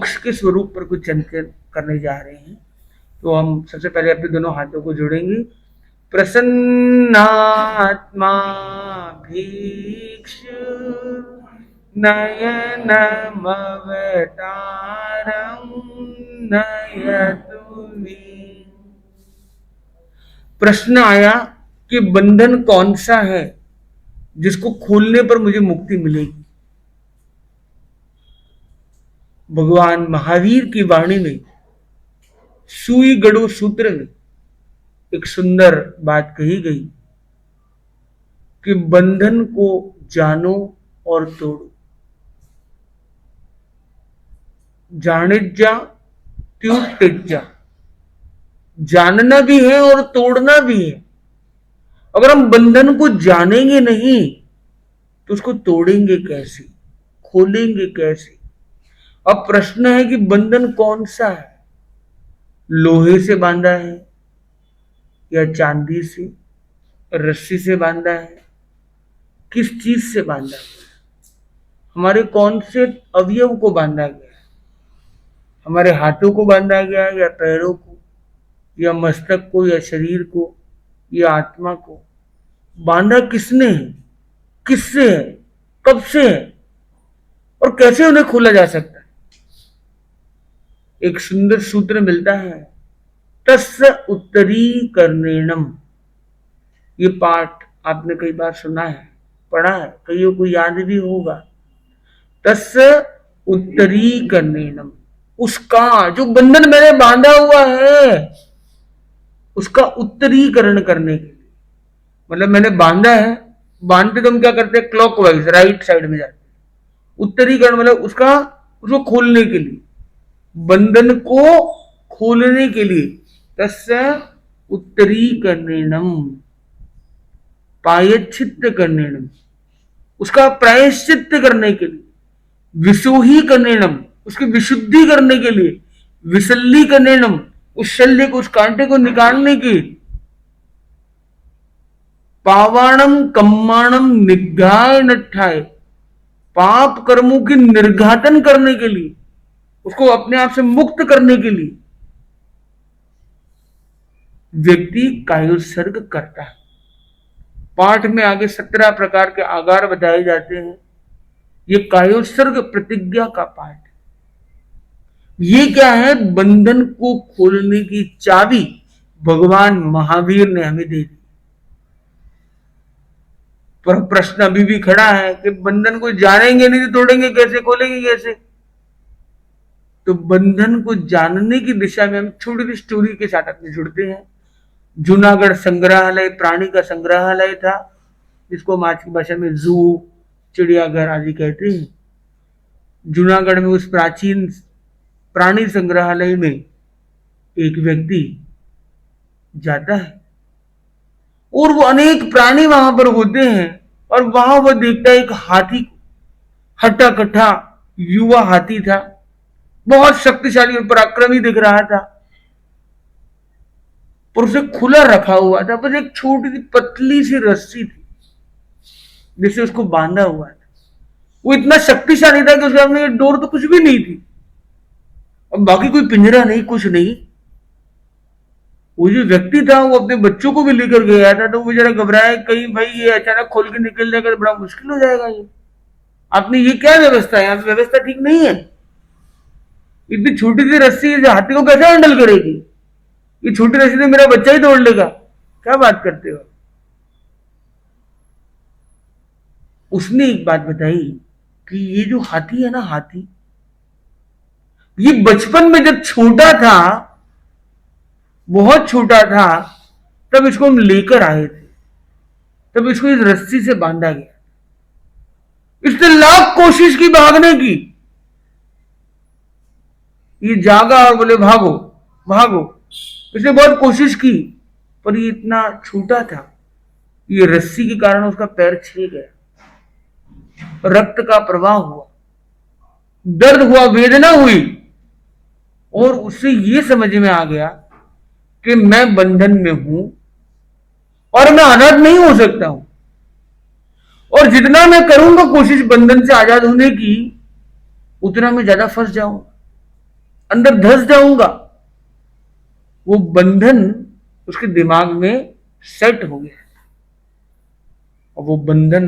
मोक्ष के स्वरूप पर कुछ चिंतन करने जा रहे हैं। तो हम सबसे पहले अपने दोनों हाथों को जोड़ेंगे। प्रसन्नात्मा भीक्ष नयनमवतारं नयतु मे। प्रश्न आया कि बंधन कौन सा है जिसको खोलने पर मुझे मुक्ति मिलेगी। भगवान महावीर की वाणी में सुई गढ़ो सूत्र में एक सुंदर बात कही गई कि बंधन को जानो और तोड़ो। जानिज्जा त्यों तिज्जा। जानना भी है और तोड़ना भी है। अगर हम बंधन को जानेंगे नहीं तो उसको तोड़ेंगे कैसे, खोलेंगे कैसे। अब प्रश्न है कि बंधन कौन सा है, लोहे से बांधा है या चांदी से, रस्सी से बांधा है, किस चीज से बांधा है, हमारे कौन से अवयव को बांधा गया है, हमारे हाथों को बांधा गया है या पैरों को या मस्तक को या शरीर को या आत्मा को। बांधा किसने है, किससे है, कब से है और कैसे उन्हें खोला जा सकता है। एक सुंदर सूत्र मिलता है, तस्य उत्तरीकरणम। ये पाठ आपने कई बार सुना है, पढ़ा है, कईयों को याद भी होगा। तस्य उत्तरीकरणम, उसका जो बंधन मैंने बांधा हुआ है उसका उत्तरीकरण करने के लिए। मतलब मैंने बांधा है, बांधते तो हम क्या करते हैं, क्लॉकवाइज राइट साइड में जाते हैं। उत्तरीकरण मतलब उसको खोलने के लिए, बंधन को खोलने के लिए। तस्य उत्तरीकरणम प्रायश्चित्त करणम, उसका प्रायश्चित्त करने के लिए। विशोहीकरणम, उसकी विशुद्धि करने के लिए। विशल्लीकरणम, उस शल्य को, उस कांटे को निकालने की। पावाणम कम्माणम निग्घाय नट्ठाय, पाप कर्मों की निर्घातन करने के लिए, उसको अपने आप से मुक्त करने के लिए व्यक्ति कायोत्सर्ग करता है। पाठ में आगे 17 प्रकार के आगार बताए जाते हैं। ये कायोत्सर्ग प्रतिज्ञा का पाठ। ये क्या है, बंधन को खोलने की चाबी भगवान महावीर ने हमें दे दी। पर प्रश्न अभी भी खड़ा है कि बंधन को जानेंगे नहीं तो तोड़ेंगे कैसे, खोलेंगे कैसे। तो बंधन को जानने की दिशा में हम छोटी सी स्टोरी के साथ अपने जुड़ते हैं। जूनागढ़ संग्रहालय प्राणी का संग्रहालय था, जिसको हम आज की भाषा में जू, चिड़ियाघर आदि कहते हैं। जूनागढ़ में उस प्राचीन प्राणी संग्रहालय में एक व्यक्ति जाता है और वो अनेक प्राणी वहां पर होते हैं और वहां वो देखता है एक हाथी को। हट्टा कट्टा युवा हाथी था, बहुत शक्तिशाली और पराक्रमी दिख रहा था, पर उसे खुला रखा हुआ था। बस एक छोटी सी पतली सी रस्सी थी जिससे उसको बांधा हुआ था। वो इतना शक्तिशाली था कि उसके सामने डोर तो कुछ भी नहीं थी और बाकी कोई पिंजरा नहीं, कुछ नहीं। वो जो व्यक्ति था वो अपने बच्चों को भी लेकर गया था, तो वो जरा घबराया, कहीं भाई ये अचानक खोल के निकल जाएगा तो बड़ा मुश्किल हो जाएगा। ये आपने ये क्या व्यवस्था है, यहाँ व्यवस्था ठीक नहीं है। इतनी छोटी सी रस्सी हाथी को कैसे हैंडल करेगी, ये छोटी रस्सी से मेरा बच्चा ही तोड़ लेगा, क्या बात करते हो। उसने एक बात बताई कि ये जो हाथी है ना, हाथी ये बचपन में जब छोटा था, बहुत छोटा था, तब इसको हम लेकर आए थे, तब इसको इस रस्सी से बांधा गया। इसने लाख कोशिश की भागने की, ये जागा और बोले भागो भागो। इसने बहुत कोशिश की पर ये इतना छोटा था, ये रस्सी के कारण उसका पैर छिल गया, रक्त का प्रवाह हुआ, दर्द हुआ, वेदना हुई और उससे ये समझ में आ गया कि मैं बंधन में हूं और मैं अनाथ नहीं हो सकता हूं, और जितना मैं करूंगा कोशिश बंधन से आजाद होने की, उतना मैं ज्यादा फंस जाऊंगा। अंदर धंस जाऊंगा। वो बंधन उसके दिमाग में सेट हो गया और वो बंधन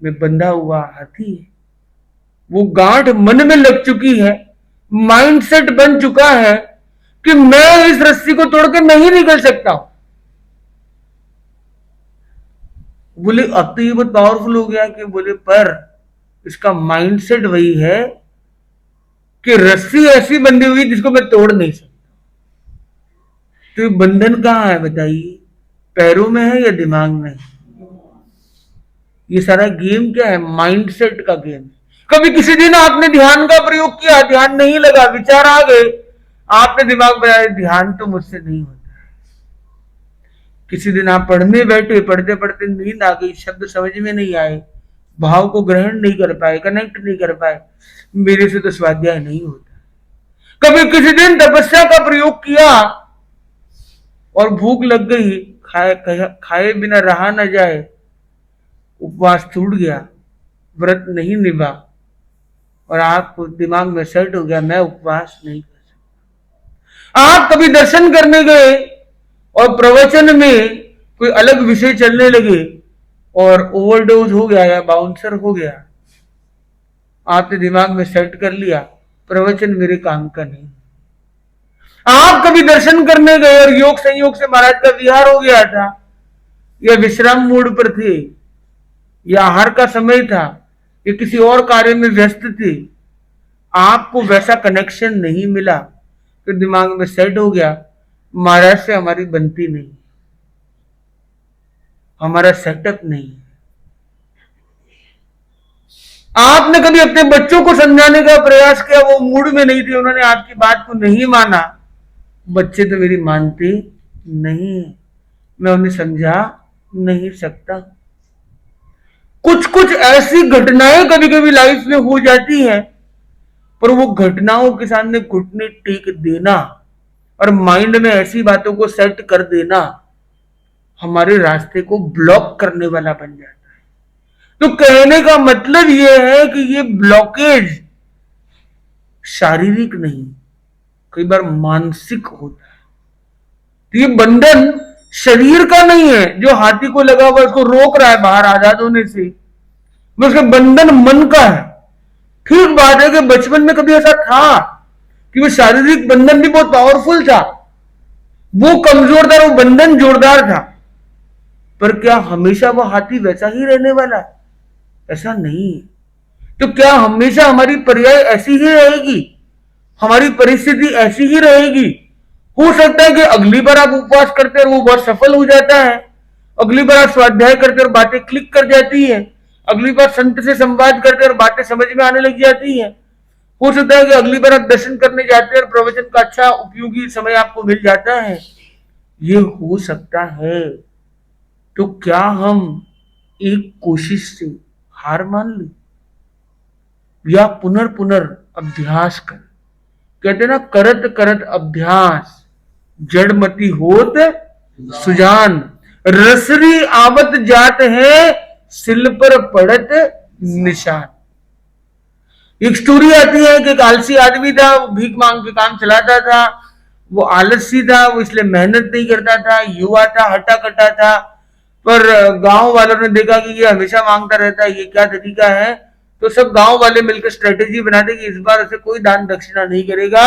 में बंधा हुआ हाथी है। वो गांठ मन में लग चुकी है, माइंडसेट बन चुका है कि मैं इस रस्सी को तोड़कर नहीं निकल सकता हूं। बोले अब तो ये बहुत पावरफुल हो गया कि बोले पर इसका माइंडसेट वही है कि रस्सी ऐसी बंधी हुई जिसको मैं तोड़ नहीं सकता। तो ये बंधन कहां है बताइए, पैरों में है या दिमाग में है? ये सारा गेम क्या है, माइंडसेट का गेम। कभी किसी दिन आपने ध्यान का प्रयोग किया, ध्यान नहीं लगा, विचार आ गए, आपने दिमाग बनाया ध्यान तो मुझसे नहीं होता। किसी दिन आप पढ़ने बैठे, पढ़ते पढ़ते नींद आ गई, शब्द समझ में नहीं आए, भाव को ग्रहण नहीं कर पाए, कनेक्ट नहीं कर पाए, मेरे से तो स्वाध्याय नहीं होता। कभी किसी दिन तपस्या का प्रयोग किया और भूख लग गई, खाए बिना रहा न जाए, उपवास टूट गया, व्रत नहीं निभा और आपको दिमाग में सेट हो गया मैं उपवास नहीं कर सकता। आप कभी दर्शन करने गए और प्रवचन में कोई अलग विषय चलने लगे और ओवरडोज हो गया या बाउंसर हो गया, आपने दिमाग में सेट कर लिया प्रवचन मेरे काम का नहीं। आप कभी दर्शन करने गए और योग संयोग से महाराज का विहार हो गया था, या विश्राम मूड पर थे, या आहार का समय था, या किसी और कार्य में व्यस्त थे, आपको वैसा कनेक्शन नहीं मिला, फिर दिमाग में सेट हो गया महाराज से हमारी बनती नहीं, हमारा सेटअप नहीं। आपने कभी अपने बच्चों को समझाने का प्रयास किया, वो मूड में नहीं थे, उन्होंने आपकी बात को नहीं माना, बच्चे तो मेरी मानते नहीं है, मैं उन्हें समझा नहीं सकता। कुछ कुछ ऐसी घटनाएं कभी कभी लाइफ में हो जाती हैं, पर वो घटनाओं के सामने घुटने टेक देना और माइंड में ऐसी बातों को सेट कर देना हमारे रास्ते को ब्लॉक करने वाला बन जाता है। तो कहने का मतलब यह है कि ये ब्लॉकेज शारीरिक नहीं, कई बार मानसिक होता है। तो ये बंधन शरीर का नहीं है जो हाथी को लगा हुआ उसको रोक रहा है बाहर आजाद होने से, उसका बंधन मन का है। ठीक बात है कि बचपन में कभी ऐसा था कि वो शारीरिक बंधन भी बहुत पावरफुल था, वो कमजोर था, वो बंधन जोरदार था, पर क्या हमेशा वो हाथी वैसा ही रहने वाला है? ऐसा नहीं है। तो क्या हमेशा हमारी पर्याय ऐसी ही रहेगी, हमारी परिस्थिति ऐसी ही रहेगी? हो सकता है कि अगली बार आप उपवास करते और वो बहुत सफल हो जाता है, अगली बार आप स्वाध्याय करते और बातें क्लिक कर जाती है, अगली बार संत से संवाद करते और बातें समझ में आने लग जाती है। हो सकता है कि अगली बार आप दर्शन करने जाते हैं और प्रवचन का अच्छा उपयोगी समय आपको मिल जाता है, ये हो सकता है। तो क्या हम एक कोशिश से हार मान ली या पुनर्पुनर अभ्यास कर? कहते ना करत करत अभ्यास जड़मती होत सुजान, रसरी आवत जात है सिल पर पड़त निशान। एक स्टोरी आती है कि एक आलसी आदमी था, वो भीख मांग के काम चलाता था, वो आलसी था, वो इसलिए मेहनत नहीं करता था, युवा था, हटा कटा था, पर गांव वालों ने देखा कि ये हमेशा मांगता रहता है, ये क्या तरीका है, तो सब गांव वाले मिलकर स्ट्रेटेजी बनाते कि इस बार उसे कोई दान दक्षिणा नहीं करेगा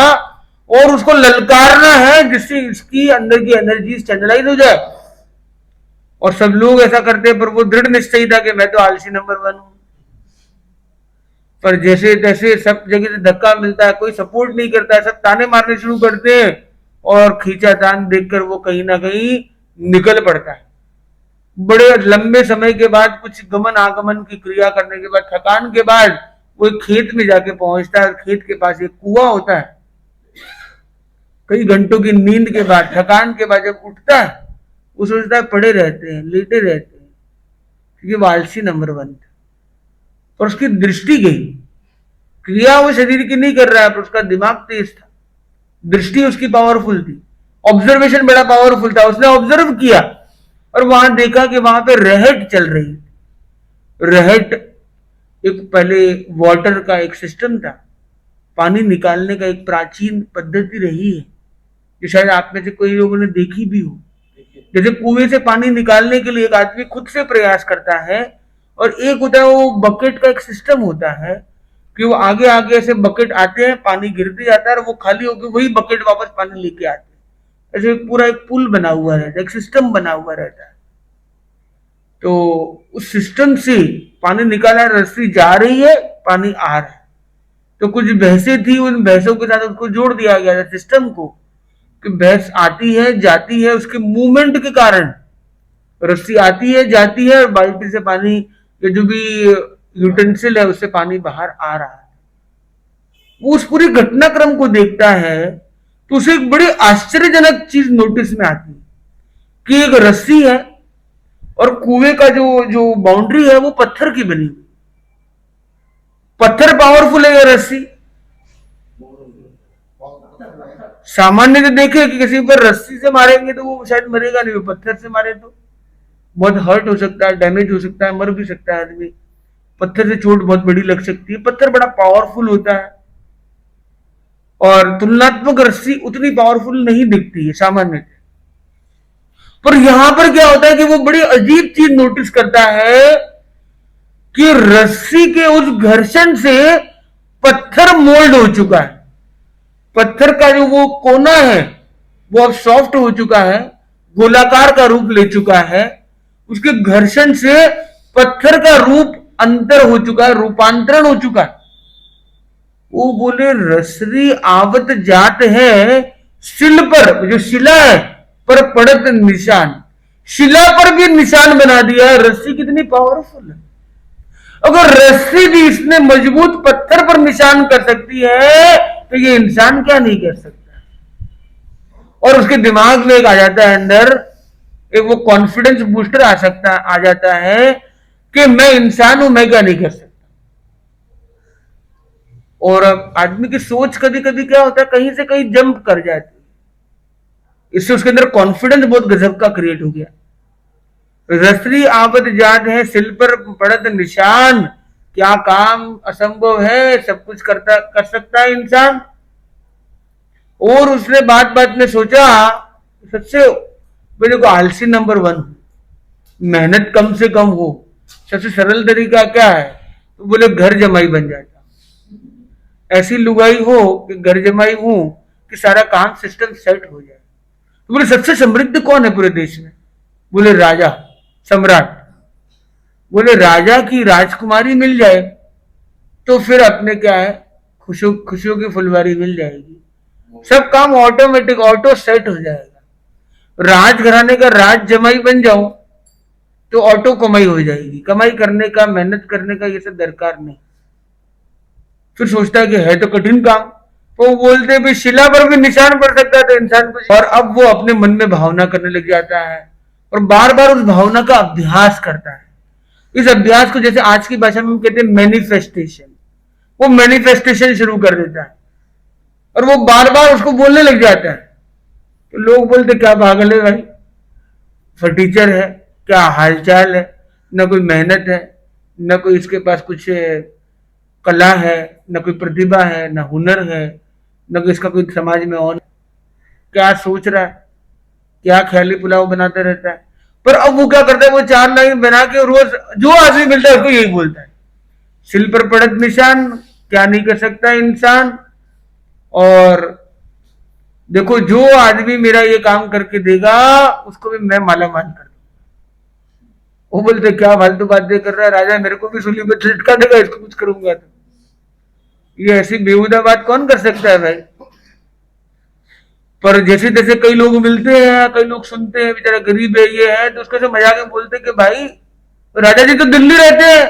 और उसको ललकारना है जिससे इसकी अंदर की एनर्जी चैनलाइज हो जाए। और सब लोग ऐसा करते हैं, पर वो दृढ़ निश्चय था कि मैं तो आलसी नंबर 1 हूं। पर जैसे तैसे सब जगह से धक्का मिलता है, कोई सपोर्ट नहीं करता है, सब ताने मारने शुरू करते हैं और खींचातान देखकर वो कहीं ना कहीं निकल पड़ता है। बड़े लंबे समय के बाद, कुछ गमन आगमन की क्रिया करने के बाद, थकान के बाद वो एक खेत में जाके पहुंचता है। खेत के पास एक कुआं होता है। कई घंटों की नींद के बाद, थकान के बाद जब उठता है, वो सोचता है पड़े रहते हैं, लेटे रहते हैं, क्योंकि वो आलसी नंबर 1 था। और उसकी दृष्टि गई, क्रिया वो शरीर की नहीं कर रहा है, पर उसका दिमाग तेज था, दृष्टि उसकी पावरफुल थी, ऑब्जर्वेशन बड़ा पावरफुल था। उसने ऑब्जर्व किया और वहां देखा कि वहां पे रहट चल रही। रहट एक पहले वाटर का एक सिस्टम था, पानी निकालने का एक प्राचीन पद्धति रही है, जो शायद आप में से कोई लोगों ने देखी भी हो। जैसे कुएं से पानी निकालने के लिए एक आदमी खुद से प्रयास करता है, और एक होता है वो बकेट का एक सिस्टम होता है कि वो आगे आगे ऐसे बकेट आते हैं, पानी गिरते जाता है और वो खाली होकर वही बकेट वापस पानी लेके आते हैं। ऐसे पूरा एक पुल बना हुआ रहता है, एक सिस्टम बना हुआ रहता है। तो उस सिस्टम से पानी निकाला, रस्सी जा रही है, पानी आ रहा है। तो कुछ भैंसें थी, उन भैंसों के साथ उसको जोड़ दिया गया था सिस्टम को, कि भैंस आती है जाती है, उसके मूवमेंट के कारण रस्सी आती है जाती है और बाल्टी से पानी या जो भी यूटेंसिल है उससे पानी बाहर आ रहा है। वो उस पूरी घटनाक्रम को देखता है तो उसे एक बड़ी आश्चर्यजनक चीज नोटिस में आती है कि एक रस्सी है और कुएं का जो जो बाउंड्री है वो पत्थर की बनी हुई। पत्थर पावरफुल है या रस्सी? सामान्य तो देखे कि किसी पर रस्सी से मारेंगे तो वो शायद मरेगा नहीं, वो पत्थर से मारे तो बहुत हर्ट हो सकता है, डैमेज हो सकता है, मर भी सकता है आदमी। पत्थर से चोट बहुत बड़ी लग सकती है। पत्थर बड़ा पावरफुल होता है और तुलनात्मक रस्सी उतनी पावरफुल नहीं दिखती है सामान्य। पर यहां पर क्या होता है कि वो बड़ी अजीब चीज नोटिस करता है कि रस्सी के उस घर्षण से पत्थर मोल्ड हो चुका है। पत्थर का जो वो कोना है वो अब सॉफ्ट हो चुका है, गोलाकार का रूप ले चुका है। उसके घर्षण से पत्थर का रूप अंतर हो चुका है, रूपांतरण हो चुका है। वो बोले रसरी आवत जात है शिल पर, जो शिला है पर पड़त निशान। शिला पर भी निशान बना दिया है। रस्सी कितनी पावरफुल है। अगर रस्सी भी इसने मजबूत पत्थर पर निशान कर सकती है तो ये इंसान क्या नहीं कर सकता। और उसके दिमाग में एक आ जाता है अंदर, एक वो कॉन्फिडेंस बूस्टर आ जाता है कि मैं इंसान हूं, मैं क्या नहीं कर सकता। और अब आदमी की सोच कभी कभी क्या होता है, कहीं से कहीं जंप कर जाती है। इससे उसके अंदर कॉन्फिडेंस बहुत गजब का क्रिएट हो गया। रसरी आवत जात है सिल पर पड़त निशान, क्या काम असंभव है, सब कुछ कर सकता है इंसान। और उसने बात बात में सोचा सबसे मेरे को आलसी नंबर 1, मेहनत कम से कम हो, सबसे सरल तरीका क्या है, तो बोले घर जमाई बन जाता। ऐसी लुगाई हो कि घर जमाई हो कि सारा काम सिस्टम सेट हो जाए। तो बोले सबसे समृद्ध कौन है पूरे देश में? बोले राजा, सम्राट। बोले राजा की राजकुमारी मिल जाए तो फिर अपने क्या है, खुशियों की फुलवारी मिल जाएगी, सब काम ऑटोमेटिक ऑटो सेट हो जाएगा। राजघराने का राज जमाई बन जाओ तो ऑटो कमाई हो जाएगी, कमाई करने का, मेहनत करने का ये सब दरकार नहीं। फिर सोचता है कि है तो कठिन काम, तो बोलते भी शिला पर भी निशान पड़ सकता है तो इंसान को। और अब वो अपने मन में भावना करने लग जाता है और बार बार उस भावना का अभ्यास करता है। इस अभ्यास को जैसे आज की भाषा में हम कहते हैं मैनिफेस्टेशन, वो मैनिफेस्टेशन शुरू कर देता है और वो बार बार उसको बोलने लग जाता है। तो लोग बोलते क्या पागल है भाई, फटीचर है, क्या हालचाल है, न कोई मेहनत है, न कोई इसके पास कुछ कला है, न कोई प्रतिभा है, न हुनर है, न कोई इसका कोई समाज में और क्या सोच रहा है, क्या ख्याली पुलाव बनाता रहता है। पर अब वो क्या करता है, वो 4 लाइन बना के रोज जो आदमी मिलता है उसको यही बोलता है, सिल पर पड़त निशान, क्या नहीं कर सकता इंसान। और देखो जो आदमी मेरा ये काम करके देगा उसको भी मैं माला माल कर दूंगा। वो बोलते क्या फालतू बातें कर रहा है राजा, मेरे को भी सूली में लटका देगा, इसको कुछ करूंगा तो। ये ऐसी बेहुदा बात कौन कर सकता है भाई। पर जैसे तैसे कई लोग मिलते हैं, कई लोग सुनते हैं बेचारा गरीब है ये है, तो उसके से मजाक में बोलते हैं कि भाई राजा जी तो दिल्ली रहते हैं,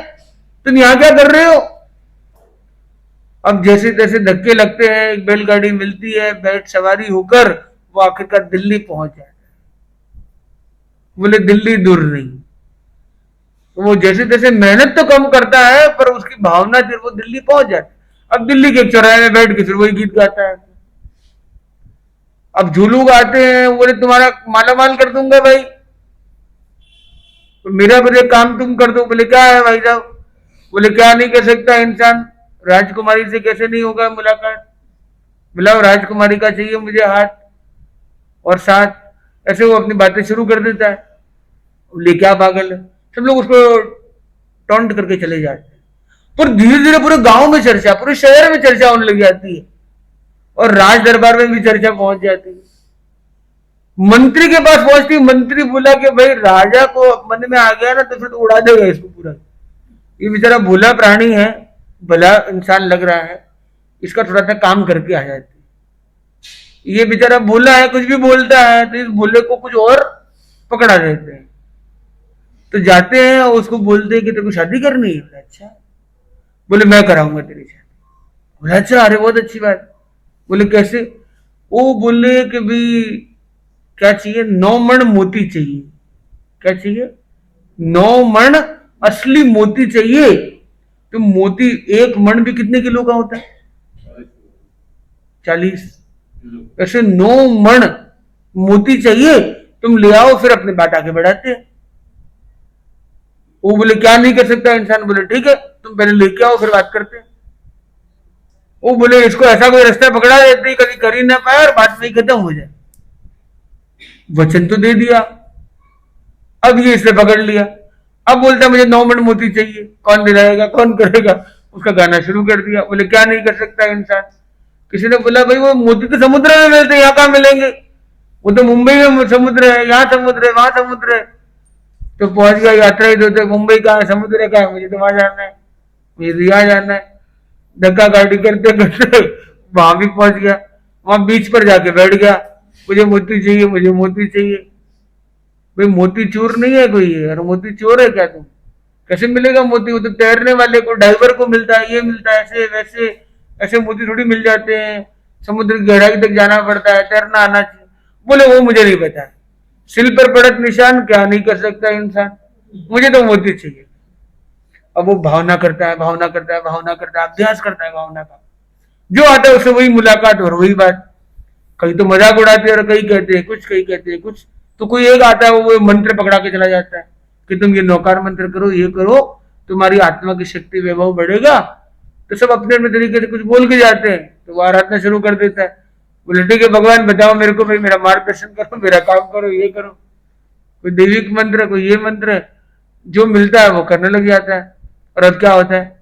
तुम यहां क्या कर रहे हो। अब जैसे तैसे धक्के लगते हैं, एक बैलगाड़ी मिलती है, बैठ सवारी होकर वो आखिरकार दिल्ली पहुंच जाता है। बोले दिल्ली दूर नहीं। तो वो जैसे तैसे मेहनत तो कम करता है पर उसकी भावना फिर वो दिल्ली पहुंच जाती है। अब दिल्ली के चौराहे में बैठ के फिर वही गीत गाता है। अब जो लोग आते हैं बोले तुम्हारा माला माल कर दूंगा भाई, तो मेरा बोले काम तुम कर दो। बोले क्या है भाई साहब, बोले क्या नहीं कर सकता इंसान, राजकुमारी से कैसे नहीं होगा मुलाकात, बुलाओ राजकुमारी का चाहिए मुझे हाथ और साथ, ऐसे वो अपनी बातें शुरू कर देता है। ले क्या पागल है, सब लोग उसको टॉन्ट करके चले जाते हैं। पर धीरे धीरे पूरे गांव में चर्चा, पूरे शहर में चर्चा होने लग जाती है और राज दरबार में भी चर्चा पहुंच जाती है। मंत्री के पास पहुंचती, मंत्री बोला कि भाई राजा को मन में आ गया ना तो फिर तो उड़ा देगा इसको पूरा, ये बेचारा भोला प्राणी है, भला इंसान लग रहा है, इसका थोड़ा सा काम करके आ जाते। ये बेचारा भोला है, कुछ भी बोलता है तो इस भोले को कुछ और पकड़ा देते हैं। तो जाते हैं और उसको बोलते हैं कि तेरे को शादी करनी है। अच्छा, बोले मैं कराऊंगा तेरी शादी। बोले अच्छा, अरे बहुत अच्छी बात। बोले कैसे? वो बोले कि भाई क्या चाहिए, 9 मण मोती चाहिए। क्या चाहिए? 9 मण असली मोती चाहिए। तो मोती, एक मण भी कितने किलो का होता है? 40। ऐसे 9 मण मोती चाहिए, तुम ले आओ, फिर अपने बात आगे बढ़ाते हैं। वो बोले क्या नहीं कर सकता इंसान? बोले ठीक है, तुम पहले लेके आओ, फिर बात करते हैं। वो बोले इसको ऐसा कोई रास्ता पकड़ा देते कभी कर ही ना पाए और बात में खत्म हो जाए। वचन तो दे दिया, अब ये इसने पकड़ लिया। अब बोलता मुझे 9 मण मोती चाहिए, कौन दिलाएगा, कौन करेगा? उसका गाना शुरू कर दिया। बोले क्या नहीं कर सकता इंसान? किसी ने बोला भाई वो मोती तो समुद्र में मिलते, यहाँ कहाँ मिलेंगे? वो तो मुंबई में समुद्र है, यहाँ समुद्र है, वहां समुद्र है। तो पहुंच गया यात्रा ही देते, मुंबई कहाँ है, समुद्र कहाँ है, मुझे तो वहां जाना है, मुझे तो यहाँ जाना है। धक्का गाड़ी करते करते वहां भी पहुंच गया, वहां बीच पर जाके बैठ गया। मुझे मोती चाहिए, मुझे मोती चाहिए। भाई मोती चोर नहीं है कोई है, और मोती चोर है क्या तुम? कैसे मिलेगा मोती? वो तो तैरने वाले को, डाइवर को मिलता है, ये मिलता है, ऐसे वैसे ऐसे मोती थोड़ी मिल जाते हैं। समुद्र की गहराई तक जाना पड़ता है, तैरना आना चाहिए। बोले वो मुझे नहीं पता है, सिल पर पड़त निशान, क्या नहीं कर सकता इंसान, मुझे तो मोती चाहिए। अब वो भावना करता है, भावना करता है, भावना करता है, अभ्यास करता है भावना का, जो आता है उससे वही मुलाकात और वही बात। कहीं तो मजाक उड़ाते हैं और कई कहते हैं कुछ, कई कहते हैं कुछ। तो कोई एक आता है, वो मंत्र पकड़ा के चला जाता है कि तुम ये नौकार मंत्र करो, ये करो, तुम्हारी आत्मा की शक्ति वैभव बढ़ेगा। तो सब अपने अपने तरीके से कुछ बोल के जाते हैं, तो वो आराधना शुरू कर देता है। बोले ठीक है भगवान बताओ मेरे को, भाई मेरा मार्गदर्शन करो, मेरा काम करो, ये करो। कोई दैविक मंत्र, कोई ये मंत्र, जो मिलता है वो करने लग जाता है। और अब क्या होता है,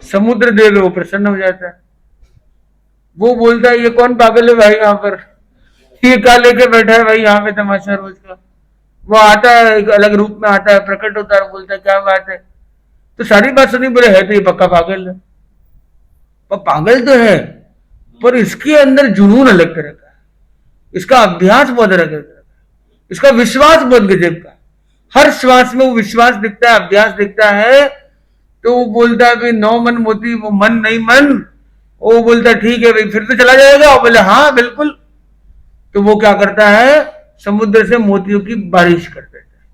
समुद्र देव वो प्रसन्न हो जाता है। वो बोलता है ये कौन पागल है भाई, यहाँ पर ये क्या लेके बैठा है भाई यहाँ पे तमाशा रोज का। वो आता है, एक अलग रूप में आता है, प्रकट होता है, बोलता है क्या बात है। तो सारी बात सुनी, बोले है तो ये पक्का पागल है। पर पागल तो है, पर इसके अंदर जुनून अलग तरह का है, इसका अभ्यास बहुत अलग तरह का, इसका विश्वास बहुत गजब का। हर श्वास में वो विश्वास दिखता है, अभ्यास दिखता है। तो वो बोलता है भाई 9 मन मोती, वो मन नहीं मन। वो बोलता है ठीक है भाई, फिर तो चला जाएगा? वो बोले हाँ बिल्कुल। तो वो क्या करता है, समुद्र से मोतियों की बारिश कर देता है,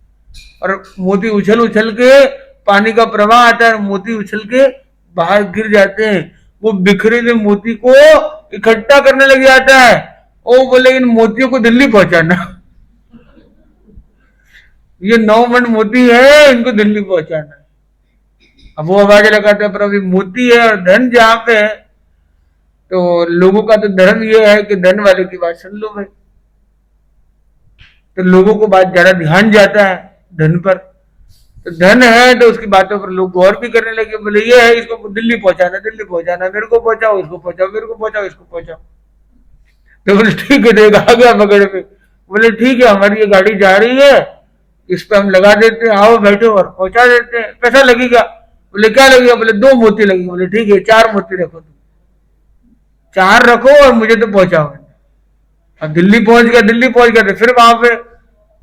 और मोती उछल उछल के, पानी का प्रवाह आता है, मोती उछल के बाहर गिर जाते हैं। वो बिखरे हुए मोती को इकट्ठा करने लग जाता है। वो बोले इन मोतियों को दिल्ली पहुंचाना, ये 9 मन मोती है, इनको दिल्ली पहुंचाना। अब वो आवाज लगाता है प्रभु मोती है और धन जहां पे है, तो लोगों का तो धर्म ये है कि धन वाले की बात सुन लो भाई। तो लोगों को बात ज्यादा ध्यान जाता है धन पर, तो धन है तो उसकी बातों पर लोग गौर भी करने लगे। बोले ये है, इसको दिल्ली पहुंचाना, दिल्ली पहुंचाना, मेरे को पहुंचाओ, इसको पहुंचाओ, मेरे को पहुंचाओ, इसको पहुंचाओ। तो बोले ठीक है, देगा आ गया पकड़ पे। बोले ठीक है, हमारी ये गाड़ी जा रही है, इस पे हम लगा देते हैं, आओ बैठो और पहुंचा देते हैं, पैसा लगेगा। बोले क्या लगेगा? बोले 2 मोती लगेंगे। बोले ठीक है 4 मोती रखो, तुम 4 रखो और मुझे तो पहुंचाओ। अब दिल्ली पहुंच गया, दिल्ली पहुंच गया तो फिर वहां पे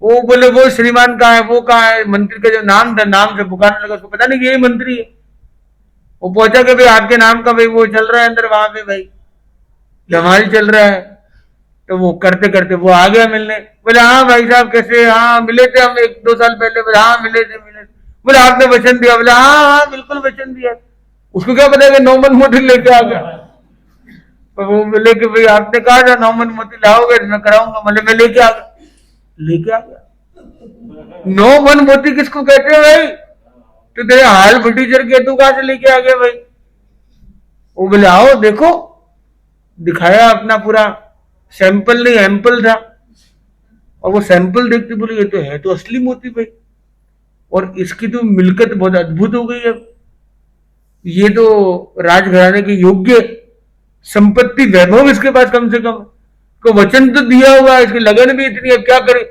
वो बोले वो श्रीमान कहाँ है, वो कहाँ है, मंत्री का जो नाम था, नाम से पुकारने लगा, उसको पता नहीं कि यही मंत्री है। वो पहुंचा कि भाई आपके नाम का भाई वो चल रहा है अंदर, वहां पे भाई धमाल चल रहा है। तो वो करते करते वो आ गया मिलने। बोले हाँ भाई साहब कैसे, हाँ मिले थे हम 1-2 साल पहले। बोले हाँ मिले थे, मिले थे। बोले आपने वचन दिया? बोले हाँ हाँ बिल्कुल वचन दिया। उसको क्या पता कि 9 मन मोती लेके आ गया। तो वो बोले कि भाई आपने कहा था 9 मन मोती लाओगे, मैं कराऊंगा। बोले मैं लेके आ गया, लेके आ गया। 9 मन मोती किसको कहते हैं भाई? तो तेरे हाल फटीचर के तू कहां से लेके आ गया भाई? वो बोले आओ देखो, दिखाया अपना पूरा सैंपल, नहीं एम्पल था, और वो सैंपल देखते बोले ये तो है तो असली मोती भाई, और इसकी तो मिल्कत बहुत अद्भुत हो गई। अब ये तो राजघराने के योग्य संपत्ति, वैभव इसके पास कम से कम, को वचन तो दिया हुआ है, इसकी लगन भी इतनी है, क्या करे।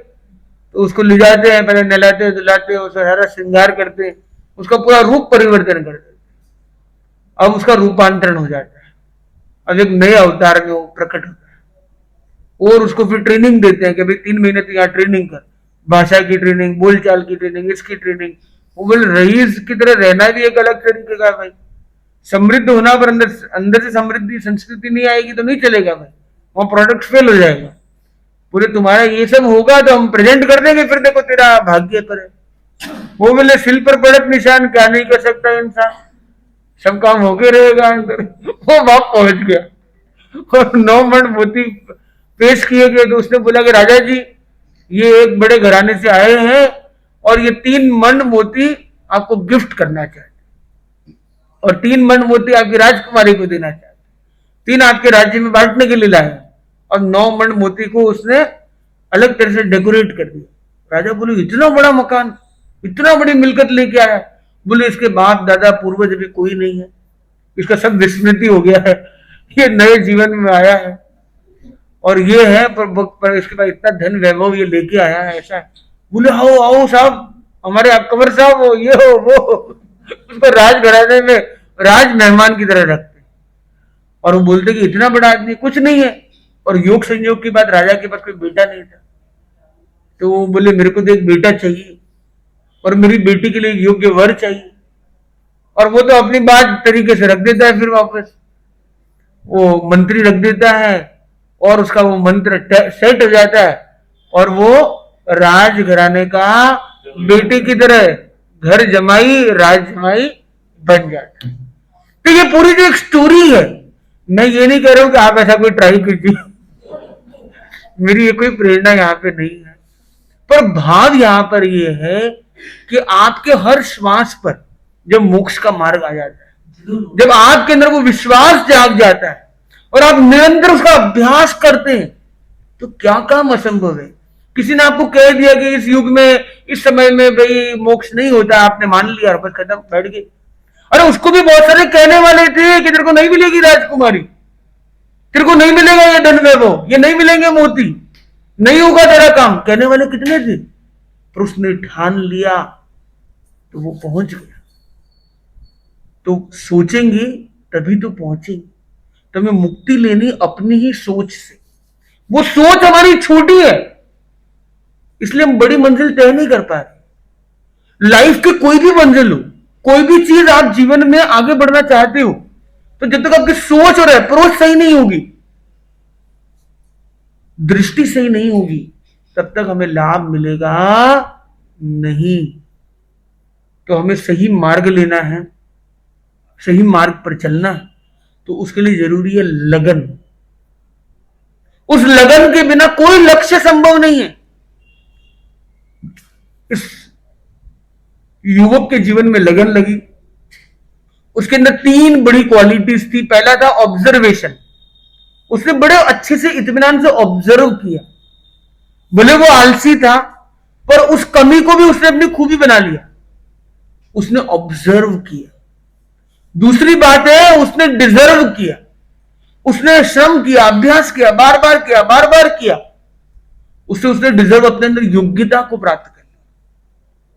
तो उसको ले जाते हैं, पहले नहलाते धुलाते, उसका सारा श्रृंगार करते हैं, उसका पूरा रूप परिवर्तन करते हैं, अब उसका रूपांतरण हो जाता है, अब एक नए अवतार में वो प्रकट होता है। और उसको फिर ट्रेनिंग देते हैं कि भाई 3 महीने तो यहाँ ट्रेनिंग कर, भाषा की ट्रेनिंग, बोलचाल की ट्रेनिंग, इसकी ट्रेनिंग। वो बोले रईस की तरह रहना भी एक अलग तरीके का भाई, समृद्ध होना, पर अंदर अंदर से समृद्धि संस्कृति नहीं आएगी तो नहीं चलेगा भाई, वहां प्रोडक्ट फेल हो जाएगा। पूरे तुम्हारा ये सब होगा तो हम प्रेजेंट कर देंगे, फिर देखो तेरा भाग्य पर है। वो बोले सिल पर पड़क निशान, क्या नहीं कर सकता इंसान, सब काम होके रहेगा अंदर। वो बाप पहुंच गया और 9 मण मोती पेश किए गए, तो उसने बोला कि राजा जी ये एक बड़े घराने से आए हैं और ये 3 मण मोती आपको गिफ्ट करना चाहते, और 3 मण मोती आपकी राजकुमारी को देना चाहते, 3 आपके राज्य में बांटने के लिए लाए, और 9 मण मोती को उसने अलग तरह से डेकोरेट कर दिया। राजा बोले इतना बड़ा मकान, इतना बड़ी मिलकत लेके आया। बोले इसके बाप दादा पूर्वज अभी कोई नहीं है, इसका सब विस्मृति हो गया है, ये नए जीवन में आया है, और ये है पर इसके पास इतना धन वैभव ये लेके आया है, ऐसा है। बोले आओ आओ साहब, हमारे अकबर साहब हो, ये हो वो हो। उसको राजघराने में राज मेहमान की तरह रखते, और वो बोलते कि इतना बड़ा आदमी कुछ नहीं है। और योग संयोग की बात, राजा के पास कोई बेटा नहीं था, तो वो बोले मेरे को तो एक बेटा चाहिए, और मेरी बेटी के लिए योग्य वर चाहिए। और वो तो अपनी बात तरीके से रख देता है, फिर वापस वो मंत्री रख देता है, और उसका वो मंत्र सेट हो जाता है, और वो राजघराने का बेटे की तरह घर जमाई राज जमाई बन जाता है। तो ये पूरी जो एक स्टोरी है, मैं ये नहीं कह रहा हूं कि आप ऐसा कोई ट्राई कीजिए, मेरी ये कोई प्रेरणा यहाँ पे नहीं है, पर भाव यहाँ पर ये है कि आपके हर श्वास पर जब मोक्ष का मार्ग आ जाता है, जब आपके अंदर वो विश्वास जाग जाता है और आप निरंतर उसका अभ्यास करते हैं, तो क्या काम असंभव है। किसी ने आपको कह दिया कि इस युग में इस समय में भाई मोक्ष नहीं होता, आपने मान लिया और बस खत्म, बैठ गए। अरे उसको भी बहुत सारे कहने वाले थे कि तेरे को नहीं मिलेगी राजकुमारी, तेरे को नहीं मिलेगा ये धन वैभव, ये नहीं मिलेंगे मोती, नहीं होगा तेरा काम, कहने वाले कितने थे, पर उसने ठान लिया तो वो पहुंच गया। तो सोचेंगे तभी तो पहुंचेंगे। तो हमें मुक्ति लेनी अपनी ही सोच से, वो सोच हमारी छोटी है इसलिए हम बड़ी मंजिल तय नहीं कर पा रहे। लाइफ की कोई भी मंजिल हो, कोई भी चीज आप जीवन में आगे बढ़ना चाहते हो, तो जब तक आपकी सोच और अप्रोच सही नहीं होगी, दृष्टि सही नहीं होगी, तब तक हमें लाभ मिलेगा नहीं। तो हमें सही मार्ग लेना है, सही मार्ग पर चलना है, तो उसके लिए जरूरी है लगन। उस लगन के बिना कोई लक्ष्य संभव नहीं है। इस युवक के जीवन में लगन लगी, उसके अंदर 3 बड़ी क्वालिटीज थी। पहला था ऑब्जर्वेशन, उसने बड़े अच्छे से इत्मीनान से ऑब्जर्व किया, भले वो आलसी था पर उस कमी को भी उसने अपनी खूबी बना लिया, उसने ऑब्जर्व किया। दूसरी बात है उसने डिजर्व किया, उसने श्रम किया, अभ्यास किया, बार बार किया, बार बार किया, उससे उसने डिजर्व अपने अंदर योग्यता को प्राप्त कर लिया।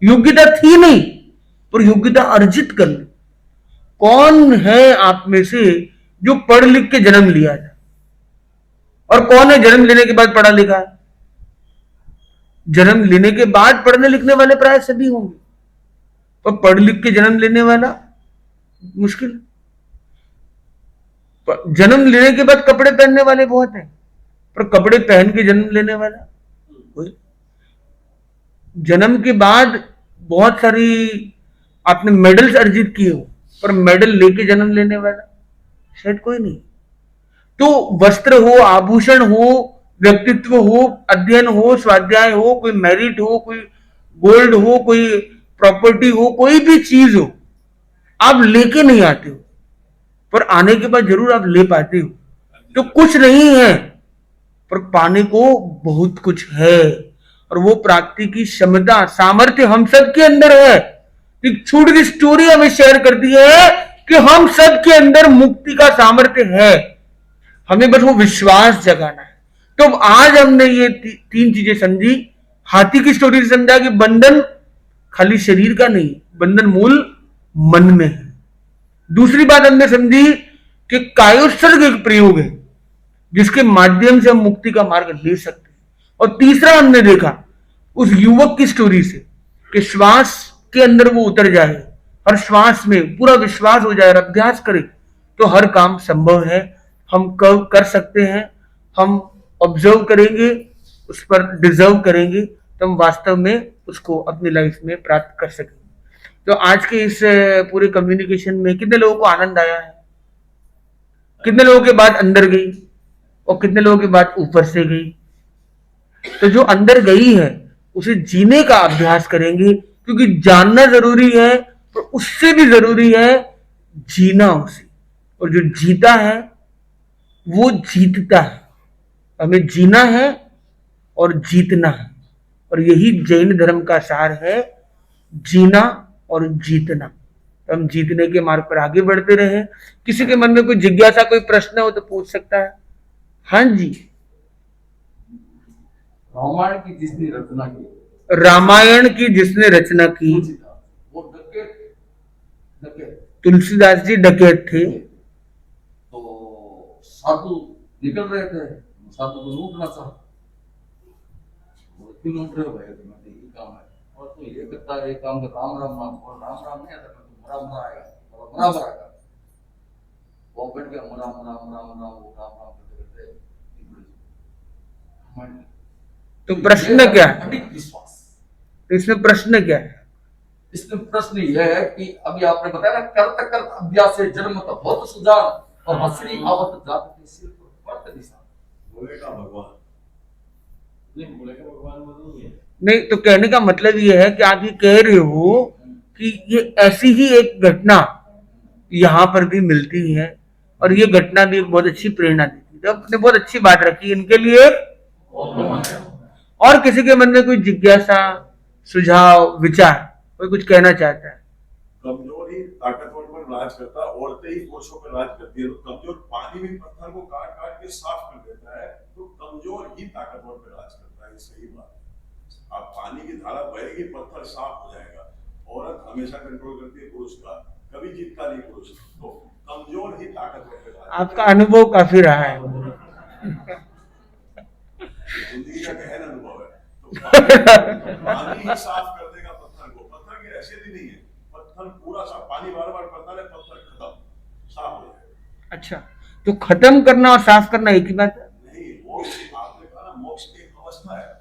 योग्यता थी नहीं पर योग्यता अर्जित कर ली। कौन है आप में से जो पढ़ लिख के जन्म लिया था, और कौन है जन्म लेने के बाद पढ़ा लिखा है? जन्म लेने के बाद पढ़ने लिखने वाले प्राय सभी होंगे, पर पढ़ लिख के जन्म लेने वाला मुश्किल। जन्म लेने के बाद कपड़े पहनने वाले बहुत हैं, पर कपड़े पहन के जन्म लेने वाला कोई। जन्म के बाद बहुत सारी आपने मेडल्स अर्जित किए हो, पर मेडल लेके जन्म लेने वाला शायद कोई नहीं। तो वस्त्र हो, आभूषण हो, व्यक्तित्व हो, अध्ययन हो, स्वाध्याय हो, कोई मेरिट हो, कोई गोल्ड हो, कोई प्रॉपर्टी हो, कोई भी चीज हो, आप लेके नहीं आते हो, पर आने के बाद जरूर आप ले पाते हो। तो कुछ नहीं है, पर पाने को बहुत कुछ है, और वो प्राप्ति की क्षमता, सामर्थ्य हम सब के अंदर है। एक छोटी सी स्टोरी हमें शेयर करती है कि हम सब के अंदर मुक्ति का सामर्थ्य है, हमें बस वो विश्वास जगाना है। तो आज हमने ये तीन चीजें समझी। हाथी की स्टोरी से समझा कि बंधन खाली शरीर का नहीं, बंधन मूल मन में है। दूसरी बात हमने समझी कि कायोत्सर्ग एक प्रयोग है जिसके माध्यम से हम मुक्ति का मार्ग ले सकते हैं। और तीसरा हमने देखा उस युवक की स्टोरी से कि श्वास के अंदर वो उतर जाए, हर श्वास में पूरा विश्वास हो जाए और अभ्यास करे तो हर काम संभव है, हम कर सकते हैं। हम ऑब्जर्व करेंगे, उस पर डिजर्व करेंगे, तो हम वास्तव में उसको अपनी लाइफ में प्राप्त कर सकेंगे। तो आज के इस पूरे कम्युनिकेशन में कितने लोगों को आनंद आया है? कितने लोगों के बात अंदर गई और कितने लोगों की बात ऊपर से गई? तो जो अंदर गई है उसे जीने का अभ्यास करेंगे, क्योंकि जानना जरूरी है पर उससे भी जरूरी है जीना उसे। और जो जीता है वो जीतता है। हमें जीना है और जीतना है, और यही जैन धर्म का सार है, जीना और जीतना। तो हम जीतने के मार्ग पर आगे बढ़ते रहे। किसी के मन में कोई जिज्ञासा, कोई प्रश्न हो तो पूछ सकता है। हाँ जी। रामायण की जिसने रचना की, रामायण की जिसने रचना की वो डकैत तुलसीदास जी डकैत थे। तो साधु निकल रहे थे, साधु को लूटना था, क्यों लूट रहे हो भाई, तुम्हें ये काम है और तो ये करता है, काम का राम राम नाम, और राम राम नहीं आता तो मरा मरा आएगा, बराबर आएगा। वो बैठ गया, मरा मरा मरा मरा, वो राम राम करते करते। तो प्रश्न क्या है? विश्वास। तो इसमें प्रश्न क्या है? इसमें प्रश्न यह है कि अभी आपने बताया ना, करत करत अभ्यास से जन्म तो बहुत सुजान और हसरी आवत जात के सिर पर वर्त दिशा। बोलेगा भगवान नहीं, बोलेगा भगवान मतलब नहीं है। नहीं, तो कहने का मतलब ये है कि आप ये कह रहे हो कि ये ऐसी ही एक घटना यहाँ पर भी मिलती है, और ये घटना भी एक बहुत अच्छी प्रेरणा देती है। तो आपने बहुत अच्छी बात रखी इनके लिए। और किसी के मन में कोई जिज्ञासा, सुझाव, विचार, कोई कुछ कहना चाहता है? कमजोर ही ताकतवर पर राज करता है, औरतें ही पुरुषों पर राज करती है। तो कमजोर पानी भी पत्थर को काट काट के साफ कर देता है, तो कमजोर ही ताकतवर पर राज करता है। सही बात। आप पानी की धारा बहेगी, पत्थर साफ हो जाएगा। औरत हमेशा कंट्रोल करती है पुरुष का, कभी जीतता नहीं पुरुष। तो कमजोर ही ताकतवर पर राज। आपका अनुभव काफी रहा है। जिंदगी का गहन अनुभव है। तो पानी ही साफ कर देगा पत्थर को। पत्थर की हैसियत ही नहीं है, पत्थर पूरा साफ, पानी बार बार पड़ता है, पत्थर खत्म, साफ हो जाएगा। अच्छा, तो खत्म करना और साफ करना एक ही बात है? नहीं, मोक्ष आपने कहा ना, मोक्ष एक अवस्था है।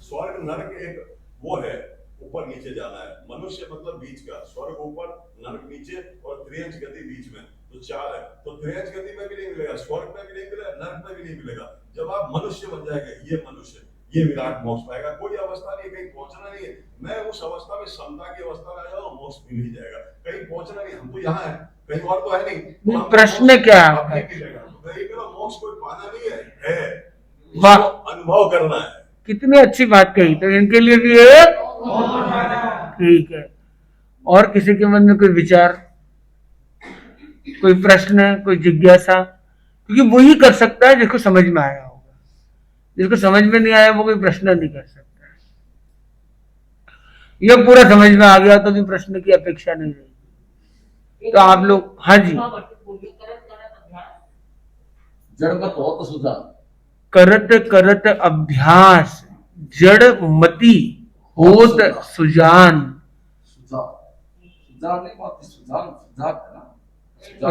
स्वर्ग नरक एक वो है, ऊपर नीचे जाना है। मनुष्य मतलब बीच का, स्वर्ग ऊपर, नरक नीचे, और त्रियंच गति बीच में, तो चार है। तो त्रियंच गति में भी नहीं मिलेगा, स्वर्ग में भी नहीं मिलेगा, नरक में भी नहीं मिलेगा। जब आप मनुष्य बन जाएंगे, ये मनुष्य, ये विराट मोक्ष पाएगा। कोई अवस्था नहीं, कहीं पहुंचना नहीं है। मैं उस अवस्था में, समता की अवस्था में आ जाऊं, मोक्ष मिल ही जाएगा। कहीं पहुंचना नहीं, हम तो यहाँ है, कहीं और तो है नहीं। तो प्रश्न क्या है? मोक्ष कोई पाना नहीं है, वाह, अनुभव करना है। कितनी अच्छी बात कही। तो इनके लिए भी ये ठीक है। और किसी के मन में कोई विचार, कोई प्रश्न, कोई जिज्ञासा? क्योंकि वो ही कर सकता है जिसको समझ में आया होगा। जिसको समझ में नहीं आया वो कोई प्रश्न नहीं कर सकता। यह पूरा समझ में आ गया तो भी प्रश्न की अपेक्षा नहीं रहेगी। तो आप लोग, हाँ जी। जड़मत होत सुजान, करत करत अभ्यास जड़ मति होत सुजान। सुजान नहीं बात, सुजान सुजात है ना।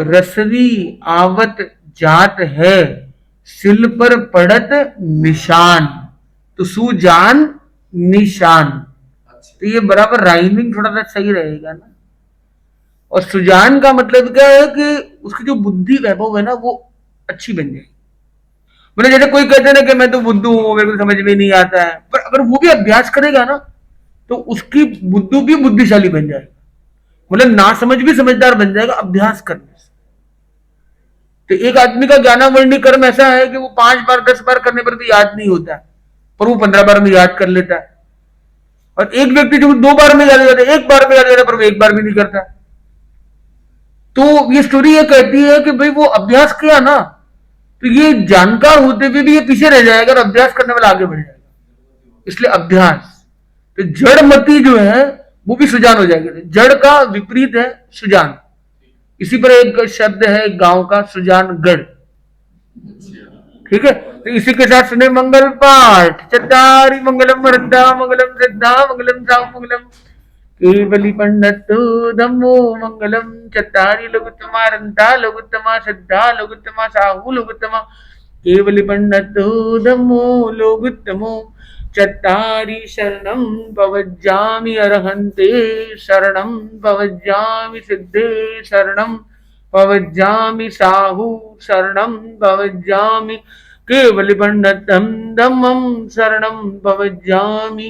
रसवी आवत जात है, सिल पर पड़त निशान। तो सुजान निशान, तो ये बराबर राइमिंग थोड़ा सा सही रहेगा ना। और सुजान का मतलब क्या है कि उसकी जो बुद्धि वैभव है ना वो अच्छी बन जाएगी। मतलब जैसे कोई कहते हैं ना कि मैं तो बुद्धू हूं, मेरे को समझ में नहीं आता है, पर अगर वो भी अभ्यास करेगा ना तो उसकी बुद्धू भी बुद्धिशाली बन जाएगा। मतलब ना समझ भी समझदार बन जाएगा अभ्यास करने से। तो एक आदमी का ज्ञानावरणी कर्म ऐसा है कि वो 5 बार 10 बार करने पर भी याद नहीं होता है, पर वो 15 बार में याद कर लेता है। और एक व्यक्ति जो 2 बार में याद हो जाता है, 1 बार में याद हो जाता है, पर वो 1 बार भी नहीं करता। तो ये स्टोरी ये कहती है कि भाई वो अभ्यास किया ना, तो ये जानकार होते हुए भी ये पीछे रह जाएगा और अभ्यास करने वाला आगे बढ़ जाएगा। इसलिए अभ्यास। तो जड़मती जो है वो भी सुजान हो जाएगी। जड़ का विपरीत है सुजान। इसी पर एक शब्द है गांव का, सुजानगढ़। ठीक है, तो इसी के साथ सुने मंगल पाठ। चतारी मंगलम वरदा मंगलम श्रद्धा मंगलम साहु मंगलम केवली पंडित धम्मो मंगलम। चतारी लघुत्तमा रंता लघुत्तमा श्रद्धा लघुत्तमा साहु लघुत्तमा केवली पंडित धम्मो लघुत्तमो। चत्तारि शरणं पवज्जामि अरहन्ते शरणं पवज्जामि सिद्धे शरणं पवज्जामि साहु शरणं पवज्जामि केवलिपण्डितं धम्मं शरणं पवज्जामि।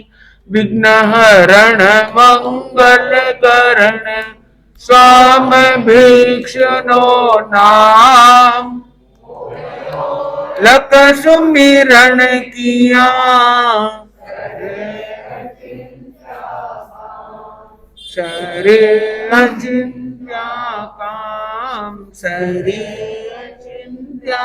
विघ्नहरण मंगलकरण स्वामिभीक्षणो नाम। लक सुमिरन किया सरे अचिंत्य काम सरे अचिंत्य।